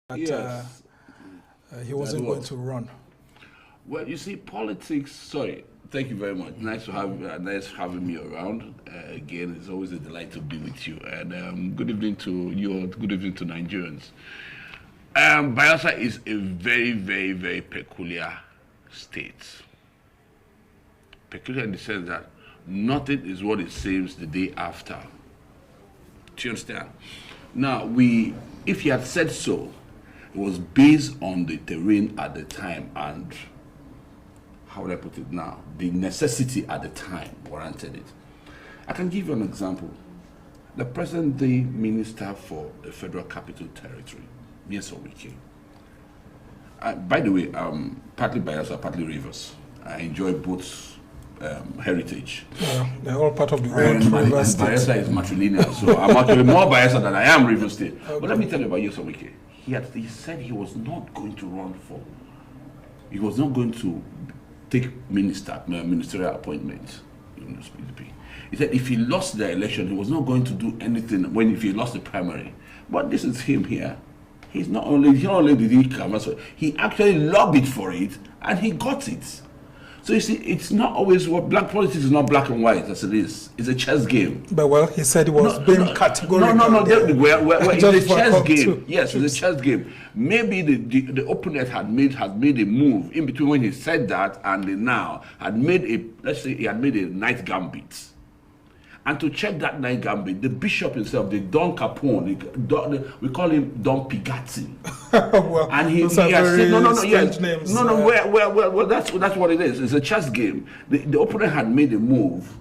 that he wasn't going to run. Well, you see, politics. Sorry, thank you very much. Nice to have nice having me around. Again, it's always a delight to be with you. And good evening to you. Good evening to Nigerians. Bayelsa is a very, very, very peculiar state. Peculiar in the sense that nothing is what it seems the day after. Do you understand? Now, if he had said so, it was based on the terrain at the time and, how would I put it now, the necessity at the time warranted it. I can give you an example. The present-day Minister for the Federal Capital Territory, Peter Obi. By the way, partly Bayelsa, partly Rivers. I enjoy both heritage. Yeah, they're all part of the old Rivers State. Bayelsa is matrilineal, so I'm actually more Bayelsa than I am Rivers State. Okay. But let me tell you about Peter Obi. He said he was not going to run for. He was not going to take ministerial appointments in the PDP. He said if he lost the election, he was not going to do anything if he lost the primary. But this is him here. He not only did he canvass, he actually lobbied for it and he got it. So you see, it's not always black politics is not black and white as it is. It's a chess game. But well, he said he was being categorical. No. It's a chess game. Yes, it's a chess game. Maybe the opponent had made a move in between when he said that and now had made let's say he had made a night gambit. And to check that night gambit, the bishop himself, the Don Capone, we call him Don Pigatti. Well, and he has said, well, that's what it is. It's a chess game. The opponent had made a move,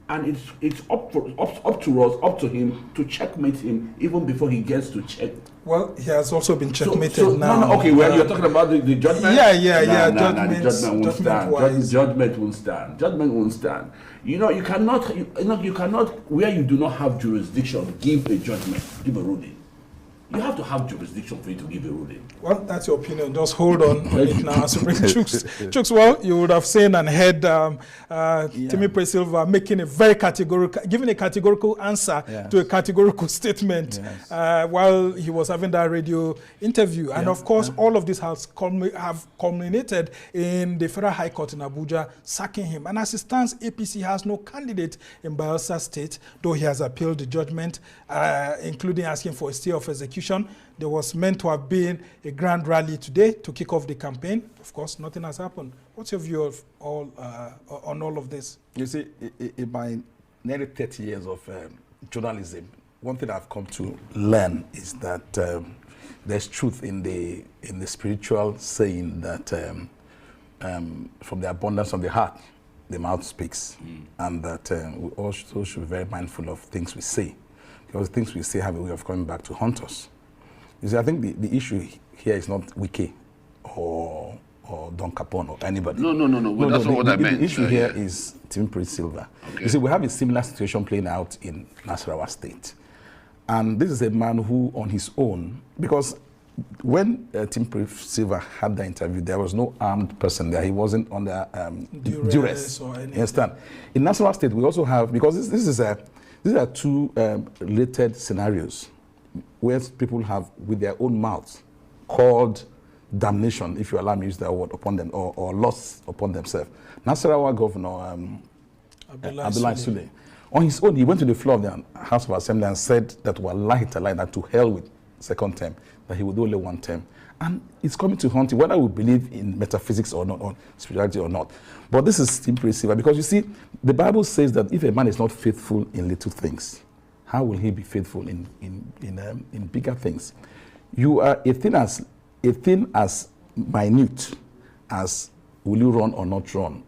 and it's up to him to checkmate him even before he gets to check. Well, he has also been checkmated now. Okay, well, you're talking about the judgment? Yeah. The judgment won't stand. Judgment won't stand. Judgment won't stand. You cannot, where you do not have jurisdiction, give a judgment, give a ruling. You have to have jurisdiction for you to give a ruling. Well, that's your opinion. Just hold on it now as we bring Chooks. Well, you would have seen and heard Timipre Sylva making a very giving a categorical answer to a categorical statement while he was having that radio interview. And of course, all of this have culminated in the Federal High Court in Abuja sacking him. And as it stands, APC has no candidate in Bayelsa State, though he has appealed the judgment, including asking for a stay of execution. There was meant to have been a grand rally today to kick off the campaign. Of course, nothing has happened. What's your view of on all of this? You see, in my nearly 30 years of journalism, one thing I've come to learn is that there's truth in the spiritual saying that from the abundance of the heart, the mouth speaks, and that we also should be very mindful of things we say. Because things we say have a way of coming back to haunt us. You see, I think the issue here is not Wike or Don Capone or anybody. No. That's not what I meant. The issue here is Timipre Sylva. Okay. You see, we have a similar situation playing out in Nasarawa State. And this is a man who, on his own, because when Timipre Sylva had the interview, there was no armed person there. He wasn't under duress. You understand? In Nasarawa State, we also have, because these are two related scenarios where people have, with their own mouths, called damnation, if you allow me to use that word, upon them, or loss upon themselves. Nasarawa Governor Abdullah Sule, on his own, he went to the floor of the House of Assembly and said that wallahi ta'ala, that to hell with second term, that he would do only one term. And it's coming to haunt him, whether we believe in metaphysics or not, or spirituality or not. But this is Timipre Sylva, because you see, the Bible says that if a man is not faithful in little things, how will he be faithful in bigger things? You are a thing as minute as will you run or not run.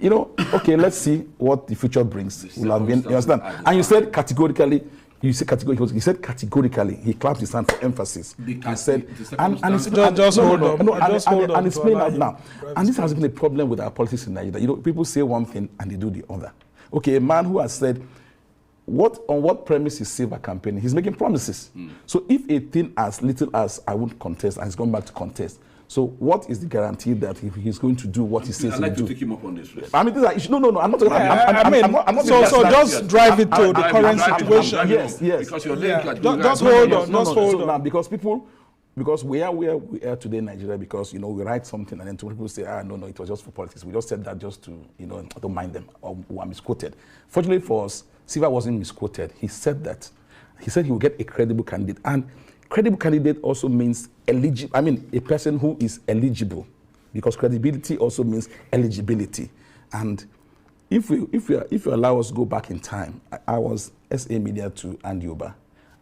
Okay, let's see what the future brings. Will have been, you understand? And you said categorically. He said categorically. He clapped his hand for emphasis. He said, and it's playing out now. And this has been a problem with our politics in Nigeria. People say one thing and they do the other. Okay, a man who has said, on what premise is Sylva campaigning? He's making promises. So if a thing as little as I won't contest and he's gone back to contest, so what is the guarantee that he's going to do what he says he will do? I'd like to take him up on this. I mean, no, I'm not talking I'm not so just drive it to the current situation. Yes. Because you're laying just hold on. Because people because we are where we are today in Nigeria because, you know, we write something and then two people say, no, it was just for politics. We just said that just to, you know, I don't mind them or who are misquoted. Fortunately for us, Sylva wasn't misquoted. He said that. He said he would get a credible candidate. And credible candidate also means eligible. I mean, a person who is eligible, because credibility also means eligibility. And if you allow us to go back in time, I was SA Media to Andioba,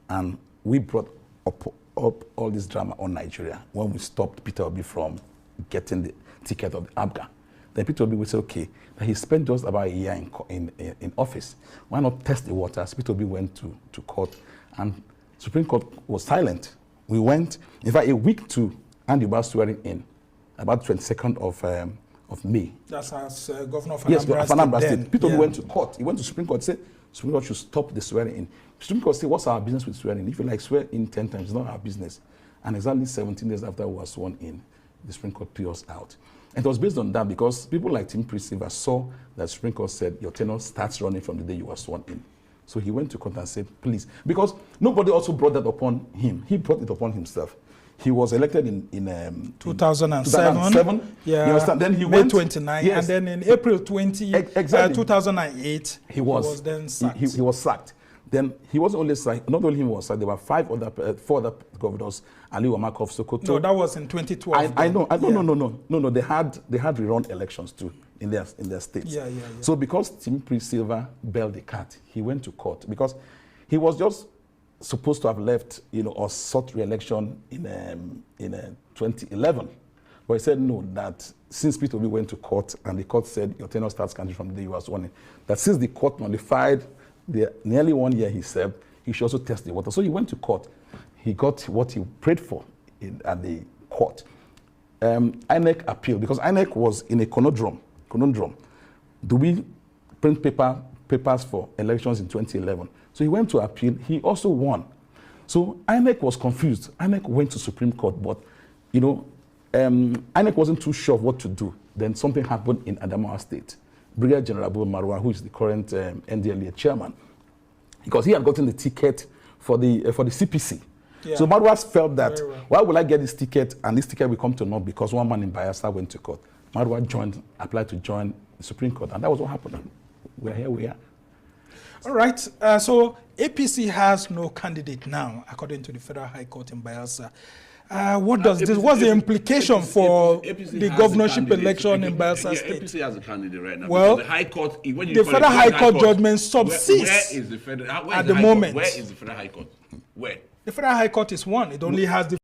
and we brought up all this drama on Nigeria when we stopped Peter Obi from getting the ticket of the APGA. Then Peter Obi would say, okay, that he spent just about a year in office. Why not test the waters? Peter Obi went to court, and Supreme Court was silent. We went, in fact, a week to Andioba swearing in, about 22nd of May. That's as governor of Anambra State. Peter Obi yeah. went to court. He went to Supreme Court, said Supreme Court should stop the swearing in. Supreme Court said, what's our business with swearing in? If you like swear in 10 times, it's not our business. And exactly 17 days after we were sworn in, the Supreme Court threw us out. And it was based on that because people like Timipre Sylva saw that Supreme Court said your tenure starts running from the day you were sworn in. So he went to court and said, please, because nobody also brought that upon him. He brought it upon himself. He was elected in 2007. Yeah. You understand? Then he May went 29, yes. And then in April 2008, he was then sacked. He was sacked. Then he wasn't only sacked. Not only him was sacked. There were four other governors. Ali Wamakov Sokoto. No, that was in 2012. I know. No. They had rerun elections too in their states. Yeah. So because Timipre Sylva bailed the cat, he went to court because he was just supposed to have left, you know, or sought re-election in 2011. But he said no, that since Peter Obi went to court and the court said your tenure starts counting from the day you were sworn in, that since the court nullified the nearly 1 year he served, he should also test the water. So he went to court. He got what he prayed for at the court. INEC appealed because INEC was in a conundrum. Do we print papers for elections in 2011? So he went to appeal. He also won. So INEC was confused. INEC went to Supreme Court, but, you know, INEC wasn't too sure of what to do. Then something happened in Adamawa State. Brigadier General Abu Marwa, who is the current NDLA chairman, because he had gotten the ticket for the CPC. Yeah. So Marwa felt that, why will I get this ticket and this ticket will come to naught because one man in Bayelsa went to court. Marwa applied to join the Supreme Court, and that was what happened. And we're here we are. All right. So APC has no candidate now, according to the Federal High Court in Bayelsa. What's the implication for the governorship election in Bayelsa State? APC has a candidate right now. Well, the High Court, the Federal High Court judgment subsists at the moment. Where is the Federal High Court? Where? The Federal High Court is one. It only has the